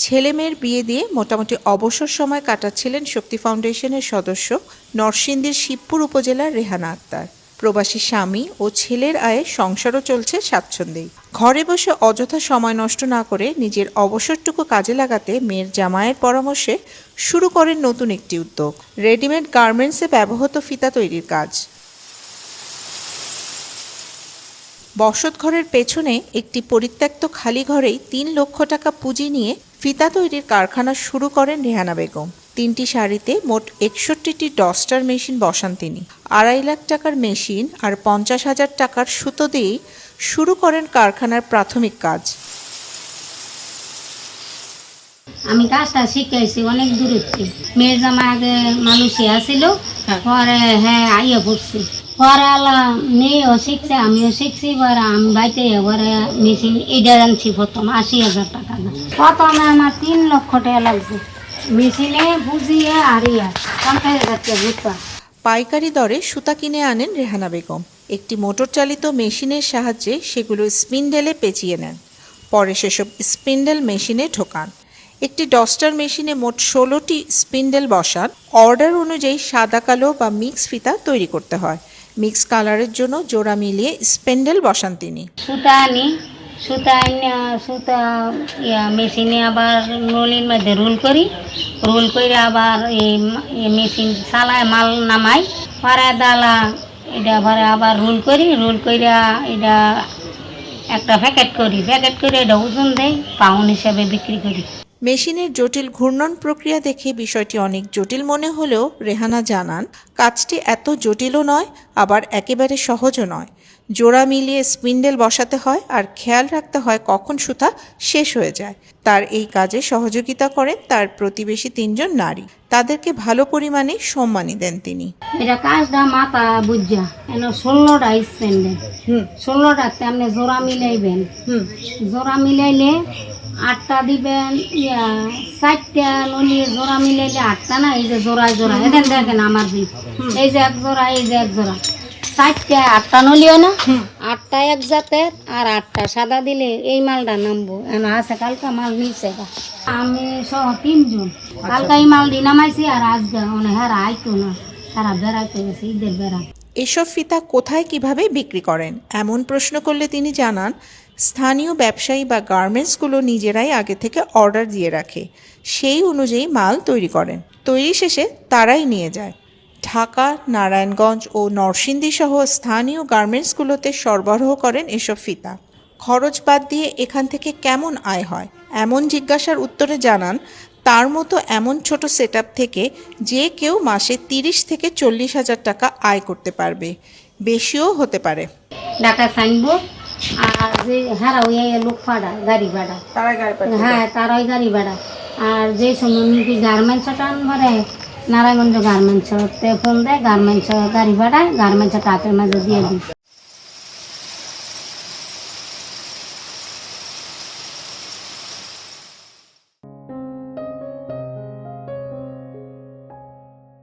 ছেলেমেয়ের বিয়ে দিয়ে মোটামুটি অবসর সময় কাটাচ্ছিলেন শক্তি ফাউন্ডেশনের সদস্য নরসিংদীর শিবপুর উপজেলার রেহানা আক্তার। প্রবাসী স্বামী ও ছেলের আয়ে সংসারও চলছে স্বাচ্ছন্দ্যেই। ঘরে বসে অযথা সময় নষ্ট না করে নিজের অবসরটুকু কাজে লাগাতে মেয়ের জামাইয়ের পরামর্শে শুরু করেন নতুন একটি উদ্যোগ, রেডিমেড গার্মেন্টসে ব্যবহৃত ফিতা তৈরির কাজ। বসতঘরের পেছনে একটি পরিত্যক্ত খালি ঘরেই ৩ লক্ষ টাকা পুঁজি নিয়ে ফিতা তৈরির কারখানা শুরু করেন রেহানা বেগম। ৩টি শাড়িতে মোট ৬১টি ডস্টার মেশিন বসান তিনি। ২.৫ লাখ টাকার মেশিন আর ৫০,০০০ টাকার সুতো দিয়েই শুরু করেন কারখানার প্রাথমিক কাজ। আমি কাজটা শিখাইছি অনেক দূরত্বে। মেয়ের জামা আগে মালয়েশিয়া ছিল, পরে আইয়া পড়ছি। পরে আল্লাহ মেয়েও শিখছে, আমিও শিখছি। পরে আমি বাড়িতে এবারে মেশিন এটা আনছি প্রথম ৮০,০০০ টাকা। প্রথমে আমার ৩ লক্ষ টাকা লাগছে মেশিনে বুঝিয়ে আর ৫০,০০০ টাকা বুঝতাম। পাইকারি দরে সুতা কিনে আনেন রেহানা বেগম। একটি মোটর চালিত মেশিনের সাহায্যে সেগুলো স্পিন্ডেলে পেঁচিয়ে নেন। পরে সেসব স্পিন্ডেল মেশিনে ঢোকান। একটি ডস্টার মেশিনে মোট ১৬টি স্পিন্ডেল বসান। অর্ডার অনুযায়ী সাদা কালো বা মিক্স ফিতা তৈরি করতে হয়। মিক্স কালারের জন্য জোড়া মিলিয়ে স্পিন্ডেল বসান তিনি। সুতা আনি, সুতা মেশিনে আবার নলির মধ্যে রোল করি, রোল করে আবার এই মেশিন চালায় মাল নামাই। পরে ডালা এটা পরে আবার রোল করি, রোল করে এটা একটা প্যাকেট করি, প্যাকেট করে এটা ওজন দেয়, পাউন্ড হিসাবে বিক্রি করি। মেশিনের জটিল ঘূর্ণন প্রক্রিয়া দেখে বিষয়টি অনেক জটিল মনে হলেও রেহানা জানান কাজটি এত জটিলও নয়, আবার একেবারে সহজও নয়। জোড়া মিলিয়ে স্পিন্ডেল বসাতে হয় আর খেয়াল রাখতে হয় কখন সুতা শেষ হয়ে যায়। তার এই কাজে সহযোগিতা করেন তার প্রতিবেশী ৩ জন নারী। তাদেরকে ভালো পরিমাণে সম্মানী দেন তিনি। এটা কাজটা মাথা বুঝা এন ১৬টা স্পিন্ডেল, ১৬টাতে আপনি জোড়া মিলাইবেন। জোড়া মিলাইলে ৮টা দিবেন, ৪টা নলিয়ে জোড়া মিলাইলে ৮টা না, এই যে জোড়ায় জোড়া এদের দেখেন আমার দিক, এই যে এক জোড়া, এই যে এক জোড়া, ৪টা ৮টা নলিও না, ৮টা এক জাতের আর ৮টা সাদা দিলে এই মালটা নামবো। এন আছে কালকা মাল নিচ্ছে, আমি সহ ৩ জন কালকা এই মাল দিয়ে নামাইছি। আর আজকে হ্যাঁ আইতো না, তারা বেড়াইতে গেছে ঈদের বেড়া। এসব ফিতা কোথায় কিভাবে বিক্রি করেন এমন প্রশ্ন করলে তিনি জানান স্থানীয় ব্যবসায়ী বা গার্মেন্টসগুলো নিজেরাই আগে থেকে অর্ডার দিয়ে রাখে, সেই অনুযায়ী মাল তৈরি করেন। তৈরি শেষে তারাই নিয়ে যায়। ঢাকা, নারায়ণগঞ্জ ও নরসিংদী সহ স্থানীয় গার্মেন্টসগুলোতে সরবরাহ করেন এসব ফিতা। খরচ বাদ দিয়ে এখান থেকে কেমন আয় হয় এমন জিজ্ঞাসার উত্তরে জানান তার মতো এমন ছোট সেটআপ থেকে যে কেউ মাসে ৩০ থেকে ৪০,০০০ টাকা আয় করতে পারবে, বেশিও হতে পারে। ঢাকা সাইনবোর্ড আর যে ওই লোক ভাড়া, গাড়ি ভাড়া, তারাই গাড়ি ভাড়া। আর যে সময় গার্মেন্টস টান ভরে নারায়ণগঞ্জ গার্মেন্টস ফোন দেয়, গার্মেন্টস গাড়ি ভাড়া, গার্মেন্টস টাকার মাঝে দিয়ে দিই।